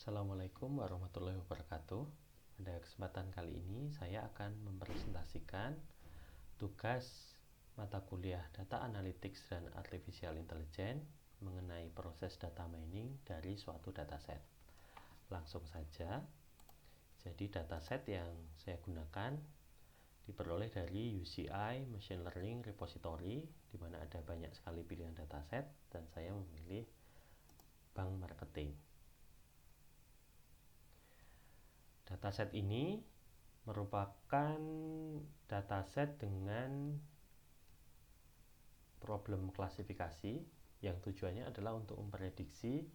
Assalamualaikum warahmatullahi wabarakatuh. Pada kesempatan kali ini saya akan mempresentasikan tugas mata kuliah Data Analytics dan Artificial Intelligence mengenai proses data mining dari suatu dataset. Langsung saja. Jadi dataset yang saya gunakan diperoleh dari UCI Machine Learning Repository, di mana ada banyak sekali pilihan dataset, dan saya memilih bank marketing. Dataset ini merupakan dataset dengan problem klasifikasi yang tujuannya adalah untuk memprediksi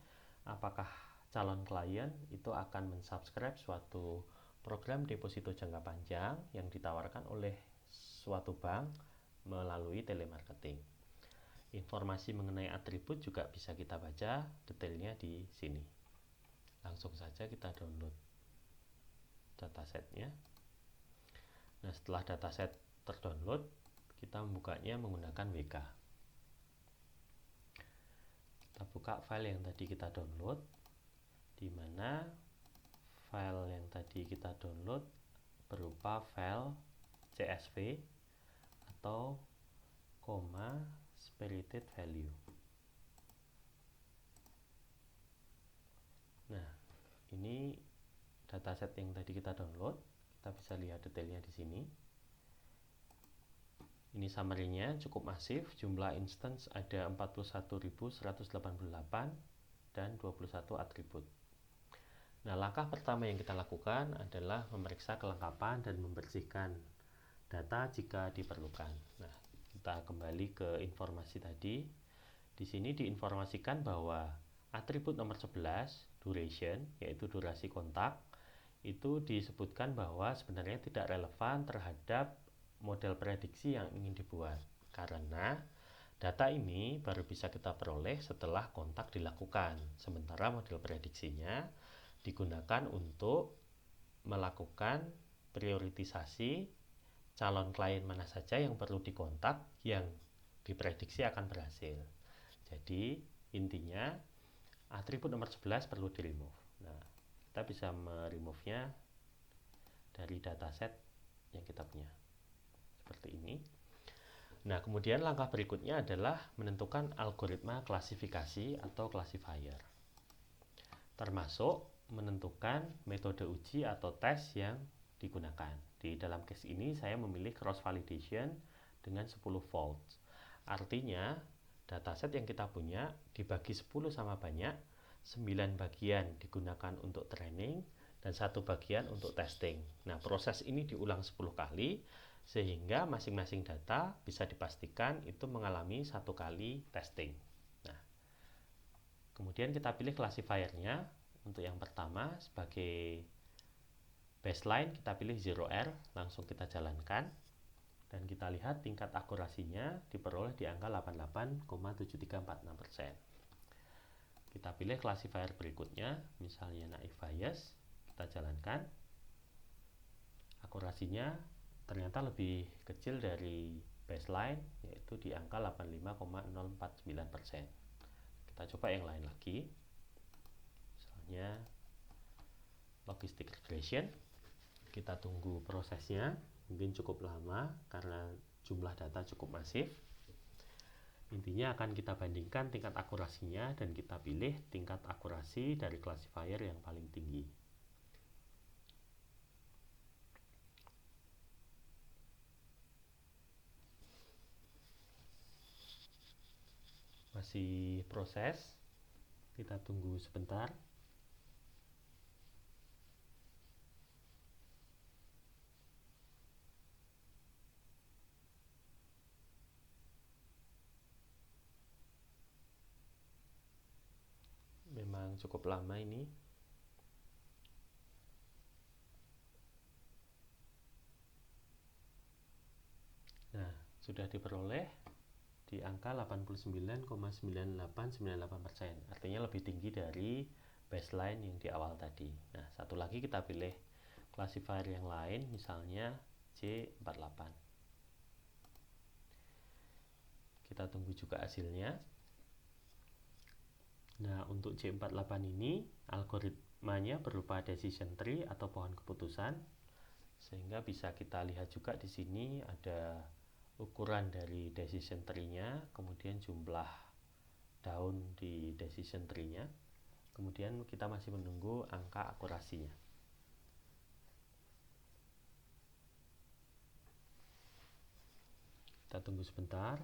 apakah calon klien itu akan mensubscribe suatu program deposito jangka panjang yang ditawarkan oleh suatu bank melalui telemarketing. Informasi mengenai atribut juga bisa kita baca detailnya di sini. Langsung saja kita download datasetnya. Nah, setelah dataset terdownload, kita membukanya menggunakan WK. Kita buka file yang tadi kita download, di mana file yang tadi kita download berupa file CSV atau spirited value. Nah, ini dataset yang tadi kita download, kita bisa lihat detailnya di sini. Ini summary-nya cukup masif, jumlah instance ada 41.188 dan 21 atribut. Nah, langkah pertama yang kita lakukan adalah memeriksa kelengkapan dan membersihkan data jika diperlukan. Nah, kita kembali ke informasi tadi. Di sini diinformasikan bahwa atribut nomor 11, duration, yaitu durasi kontak, itu disebutkan bahwa sebenarnya tidak relevan terhadap model prediksi yang ingin dibuat, karena data ini baru bisa kita peroleh setelah kontak dilakukan, sementara model prediksinya digunakan untuk melakukan prioritisasi calon klien mana saja yang perlu dikontak yang diprediksi akan berhasil. Jadi intinya atribut nomor 11 perlu di remove. Nah, kita bisa meremove-nya dari dataset yang kita punya seperti ini. Nah, kemudian langkah berikutnya adalah menentukan algoritma klasifikasi atau classifier, termasuk menentukan metode uji atau tes yang digunakan. Di dalam case ini saya memilih cross validation dengan 10 faults. Artinya dataset yang kita punya dibagi 10 sama banyak, 9 bagian digunakan untuk training dan 1 bagian untuk testing. Nah, proses ini diulang 10 kali sehingga masing-masing data bisa dipastikan itu mengalami 1 kali testing. Nah, kemudian kita pilih classifiernya. Untuk yang pertama sebagai baseline kita pilih 0R, langsung kita jalankan dan kita lihat tingkat akurasinya diperoleh di angka 88,7346%. Kita pilih classifier berikutnya, misalnya naive bias, kita jalankan. Akurasinya ternyata lebih kecil dari baseline, yaitu di angka 85,049%. Kita coba yang lain lagi, misalnya logistic regression. Kita tunggu prosesnya, mungkin cukup lama karena jumlah data cukup masif. Intinya akan kita bandingkan tingkat akurasinya dan kita pilih tingkat akurasi dari classifier yang paling tinggi. Masih proses, kita tunggu sebentar. Memang cukup lama ini. Nah, sudah diperoleh di angka 89,9898%. Artinya lebih tinggi dari baseline yang di awal tadi. Nah, satu lagi kita pilih classifier yang lain, misalnya C48. Kita tunggu juga hasilnya. Nah, untuk J48 ini algoritmanya berupa decision tree atau pohon keputusan, sehingga bisa kita lihat juga di sini ada ukuran dari decision tree-nya, kemudian jumlah daun di decision tree-nya, kemudian kita masih menunggu angka akurasinya. Kita tunggu sebentar.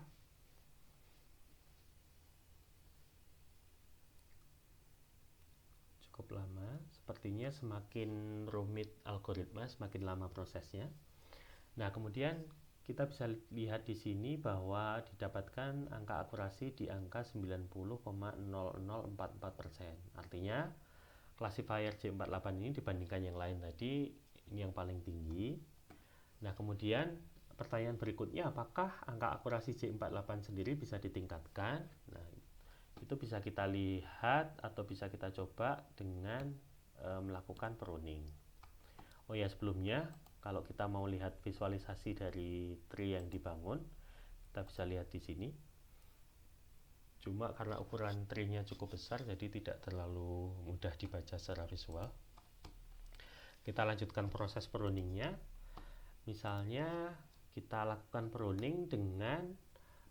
Cukup lama. Sepertinya semakin rumit algoritma, semakin lama prosesnya. Nah, kemudian kita bisa lihat di sini bahwa didapatkan angka akurasi di angka 90,0044%. Artinya, classifier J48 ini dibandingkan yang lain tadi, ini yang paling tinggi. Nah, kemudian pertanyaan berikutnya, apakah angka akurasi J48 sendiri bisa ditingkatkan? Nah, itu bisa kita lihat atau bisa kita coba dengan melakukan pruning. Oh ya, sebelumnya kalau kita mau lihat visualisasi dari tree yang dibangun, kita bisa lihat di sini. Cuma karena ukuran tree-nya cukup besar, jadi tidak terlalu mudah dibaca secara visual. Kita lanjutkan proses pruningnya. Misalnya kita lakukan pruning dengan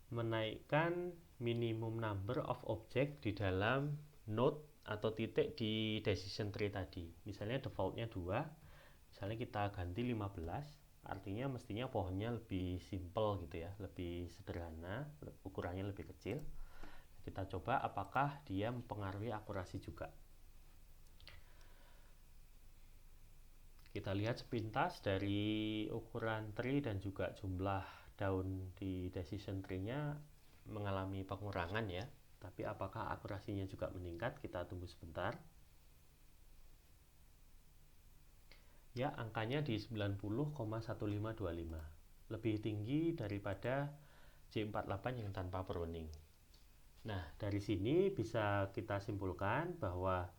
menaikkan minimum number of object di dalam node atau titik di decision tree tadi. Misalnya defaultnya 2, misalnya kita ganti 15, artinya mestinya pohonnya lebih simple gitu ya, lebih sederhana, ukurannya lebih kecil. Kita coba apakah dia mempengaruhi akurasi juga. Kita lihat sepintas dari ukuran tree dan juga jumlah daun di decision tree-nya mengalami pengurangan ya. Tapi apakah akurasinya juga meningkat? Kita tunggu sebentar. Ya, angkanya di 90,1525. Lebih tinggi daripada J48 yang tanpa pruning. Nah, dari sini bisa kita simpulkan bahwa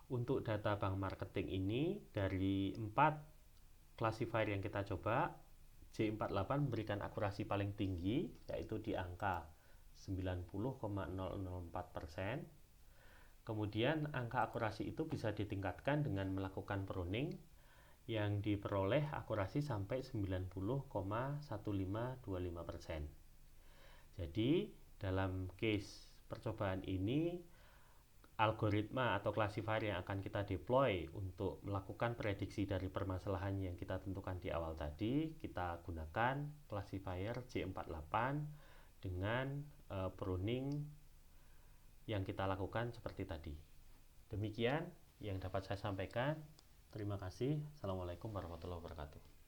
untuk data bank marketing ini, dari 4 classifier yang kita coba, J48 memberikan akurasi paling tinggi, yaitu di angka 90,004%. Kemudian angka akurasi itu bisa ditingkatkan dengan melakukan pruning yang diperoleh akurasi sampai 90,1525%. Jadi dalam case percobaan ini, algoritma atau classifier yang akan kita deploy untuk melakukan prediksi dari permasalahan yang kita tentukan di awal tadi, kita gunakan classifier J48 dengan pruning yang kita lakukan seperti tadi. Demikian yang dapat saya sampaikan. Terima kasih. Assalamualaikum warahmatullahi wabarakatuh.